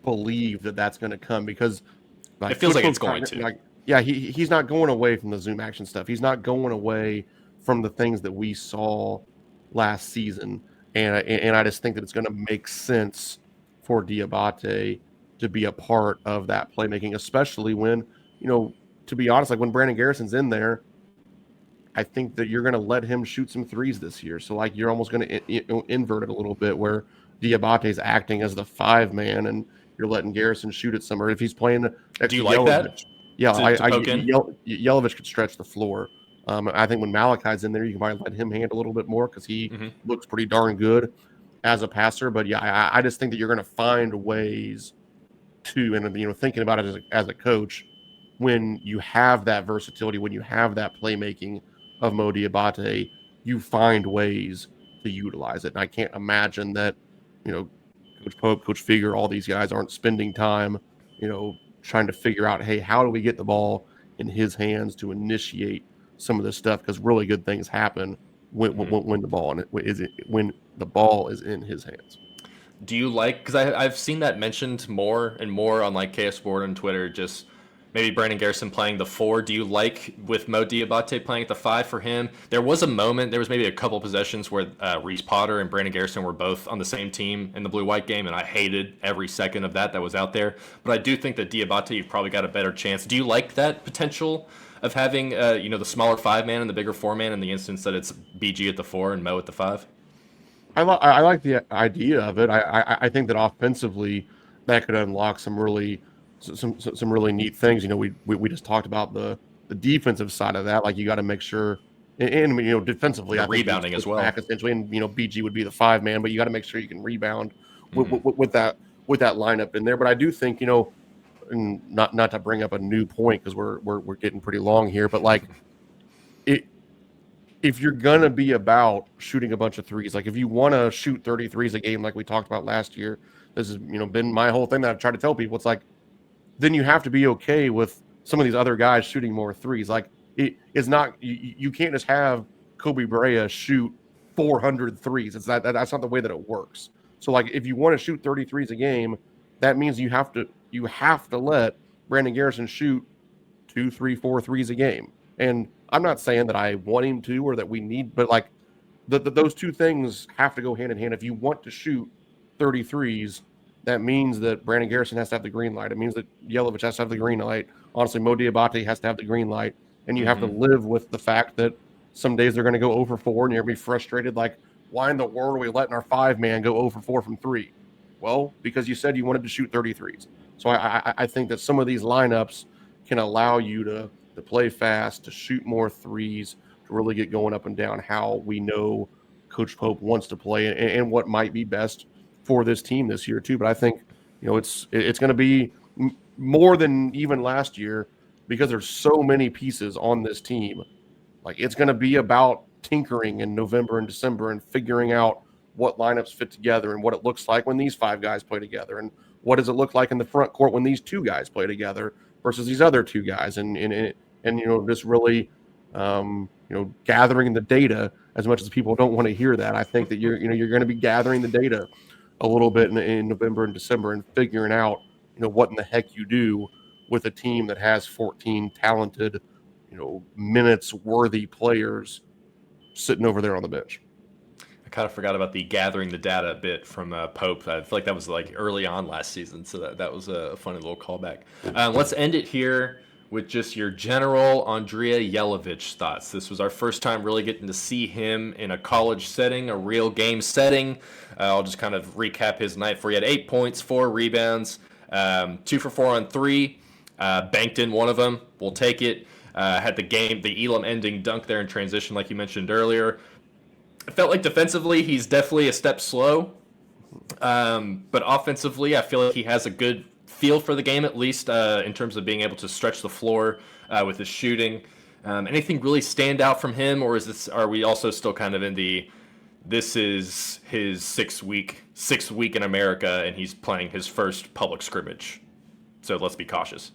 Speaker 2: believe that that's going to come because
Speaker 1: it feels like it's going to.
Speaker 2: He's not going away from the zoom action stuff. He's not going away from the things that we saw last season. And I just think that it's going to make sense for Diabate to be a part of that playmaking, especially when, to be honest, like when Brandon Garrison's in there, I think that you're going to let him shoot some threes this year. So you're almost going to invert it a little bit where Diabate's acting as the 5-man and you're letting Garrison shoot at some, or if he's playing.
Speaker 1: Do you like that?
Speaker 2: Yeah, Yelovich could stretch the floor. I think when Malachi's in there, you can probably let him handle a little bit more because he looks pretty darn good as a passer. But yeah, I just think that you're going to find ways to, and thinking about it as a coach, when you have that versatility, when you have that playmaking of Mo Diabate, you find ways to utilize it. And I can't imagine that, Coach Pope, Coach Figure, all these guys aren't spending time, trying to figure out, hey, how do we get the ball in his hands to initiate some of this stuff, because really good things happen when the ball is in his hands.
Speaker 1: Do you like, because I've seen that mentioned more and more on KS Sport on Twitter, just maybe Brandon Garrison playing the 4. Do you like with Mo Diabate playing at the 5 for him? There was a moment, there was maybe a couple possessions where Reese Potter and Brandon Garrison were both on the same team in the blue-white game, and I hated every second of that was out there. But I do think that Diabate, you've probably got a better chance. Do you like that potential of having the smaller 5-man and the bigger 4-man in the instance that it's BG at the 4 and Mo at the 5?
Speaker 2: I like the idea of it. I think that offensively that could unlock some really neat things. We just talked about the defensive side of that. You got to make sure And defensively,
Speaker 1: The
Speaker 2: I think
Speaker 1: rebounding as well.
Speaker 2: back essentially, and BG would be the 5-man, but you got to make sure you can rebound
Speaker 1: Mhm.
Speaker 2: with that lineup in there. But I do think and not to bring up a new point because we're getting pretty long here, but like it. If you're gonna be about shooting a bunch of threes, like if you want to shoot 33s a game, like we talked about last year, this has been my whole thing that I've tried to tell people. It's like then you have to be okay with some of these other guys shooting more threes. Like it's not you can't just have Kobe Bryant shoot 400 threes. It's that's not the way that it works. So like if you want to shoot 33s a game, that means you have to let Brandon Garrison shoot 2, 3, 4 threes a game. And I'm not saying that I want him to or that we need, but like those two things have to go hand in hand. If you want to shoot 33s, that means that Brandon Garrison has to have the green light. It means that Yelovich has to have the green light. Honestly, Mo Diabate has to have the green light. And you have to live with the fact that some days they're going to go over 4 and you're going to be frustrated. Like, why in the world are we letting our 5-man go over 4 from 3? Well, because you said you wanted to shoot 33s. So I think that some of these lineups can allow you to play fast, to shoot more threes, to really get going up and down how we know Coach Pope wants to play and what might be best for this team this year too. But I think it's going to be more than even last year because there's so many pieces on this team. Like it's going to be about tinkering in November and December and figuring out what lineups fit together and what it looks like when these 5 guys play together and what does it look like in the front court when these 2 guys play together versus these other 2 guys and just really gathering the data as much as people don't want to hear that. I think that you're going to be gathering the data a little bit in November and December and figuring out what in the heck you do with a team that has 14 talented minutes worthy players sitting over there on the bench.
Speaker 1: I kind of forgot about the gathering the data bit from Pope. I feel like that was like early on last season, so that was a funny little callback. Let's end it here with just your general Andrea Yelovich thoughts. This was our first time really getting to see him in a college setting, a real game setting. I'll just kind of recap his night for you. He had 8 points, 4 rebounds, 2 for 4 on 3, banked in one of them. We'll take it. Had the Elam ending dunk there in transition, like you mentioned earlier. I felt like defensively he's definitely a step slow, but offensively I feel like he has a good feel for the game, at least in terms of being able to stretch the floor with his shooting. Anything really stand out from him, or are we also still kind of in this is his sixth week in America and he's playing his first public scrimmage, so let's be cautious.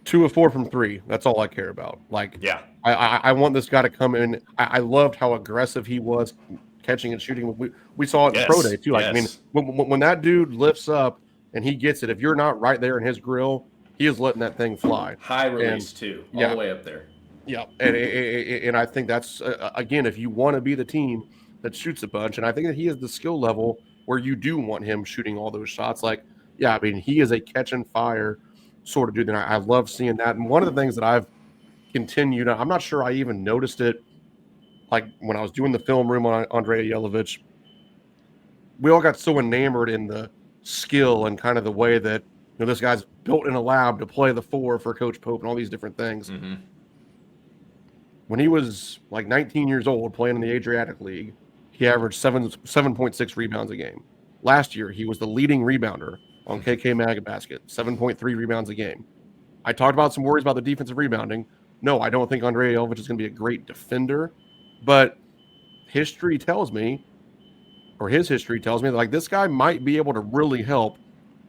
Speaker 2: 2 of 4 from 3. That's all I care about. Like,
Speaker 1: yeah,
Speaker 2: I want this guy to come in. I loved how aggressive he was catching and shooting. We saw it in pro day too. Like, I mean, when that dude lifts up and he gets it, if you're not right there in his grill, he is letting that thing fly.
Speaker 1: High release too, all the way up there.
Speaker 2: Yeah, and I think that's again, if you want to be the team that shoots a bunch, and I think that he has the skill level where you do want him shooting all those shots. Like, yeah, I mean, he is a catch and fire sort of dude, and I love seeing that. And one of the things that I've continued, I'm not sure I even noticed it, like when I was doing the film room on Andrea Yelovich, we all got so enamored in the skill and kind of the way that this guy's built in a lab to play the 4 for Coach Pope and all these different things.
Speaker 1: Mm-hmm.
Speaker 2: When he was like 19 years old playing in the Adriatic League, he averaged 7.6 rebounds a game. Last year, he was the leading rebounder on KK Mag Basket, 7.3 rebounds a game. I talked about some worries about the defensive rebounding. No, I don't think Andrea Yelovich is going to be a great defender, but his history tells me that like this guy might be able to really help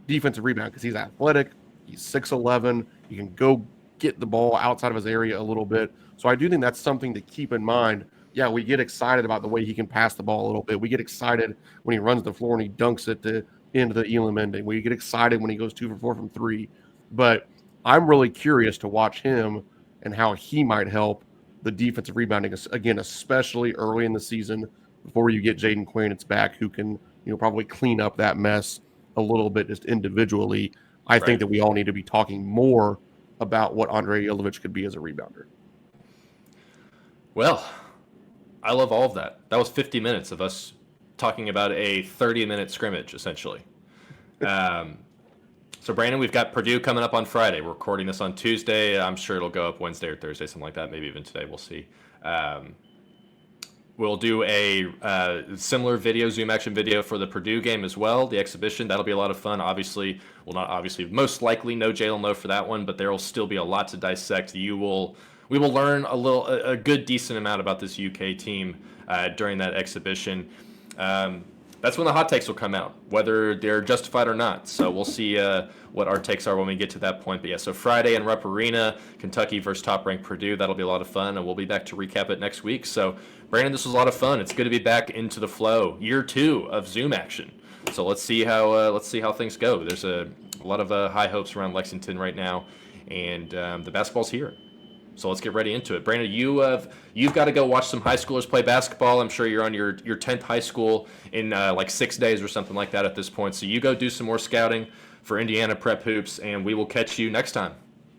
Speaker 2: defensive rebound because he's athletic, he's 6'11", he can go get the ball outside of his area a little bit. So I do think that's something to keep in mind. Yeah, we get excited about the way he can pass the ball a little bit. We get excited when he runs the floor and he dunks it into the Elam ending. We get excited when he goes 2 for 4 from 3. But I'm really curious to watch him and how he might help the defensive rebounding, again, especially early in the season before you get Jaden Quainitz back, who can probably clean up that mess a little bit just individually. I think that we all need to be talking more about what Andrea Yelovich could be as a rebounder.
Speaker 1: Well, I love all of that. That was 50 minutes of us talking about a 30-minute scrimmage, essentially. So, Brandon, we've got Purdue coming up on Friday. We're recording this on Tuesday. I'm sure it'll go up Wednesday or Thursday, something like that. Maybe even today. We'll see. We'll do a similar video, Zoom action video for the Purdue game as well, the exhibition. That'll be a lot of fun. Obviously, well, not obviously, most likely no Jalen Lowe for that one, but there will still be a lot to dissect. We will learn a good decent amount about this UK team during that exhibition. That's when the hot takes will come out, whether they're justified or not. So we'll see what our takes are when we get to that point. But yeah, so Friday in Rupp Arena, Kentucky versus top-ranked Purdue. That'll be a lot of fun, and we'll be back to recap it next week. So, Brandon, this was a lot of fun. It's good to be back into the flow. Year 2 of Zoom action. So let's see how things go. There's a lot of high hopes around Lexington right now, and the basketball's here. So let's get ready into it. Brandon, you've got to go watch some high schoolers play basketball. I'm sure you're on your 10th high school in like 6 days or something like that at this point. So you go do some more scouting for Indiana Prep Hoops, and we will catch you next time.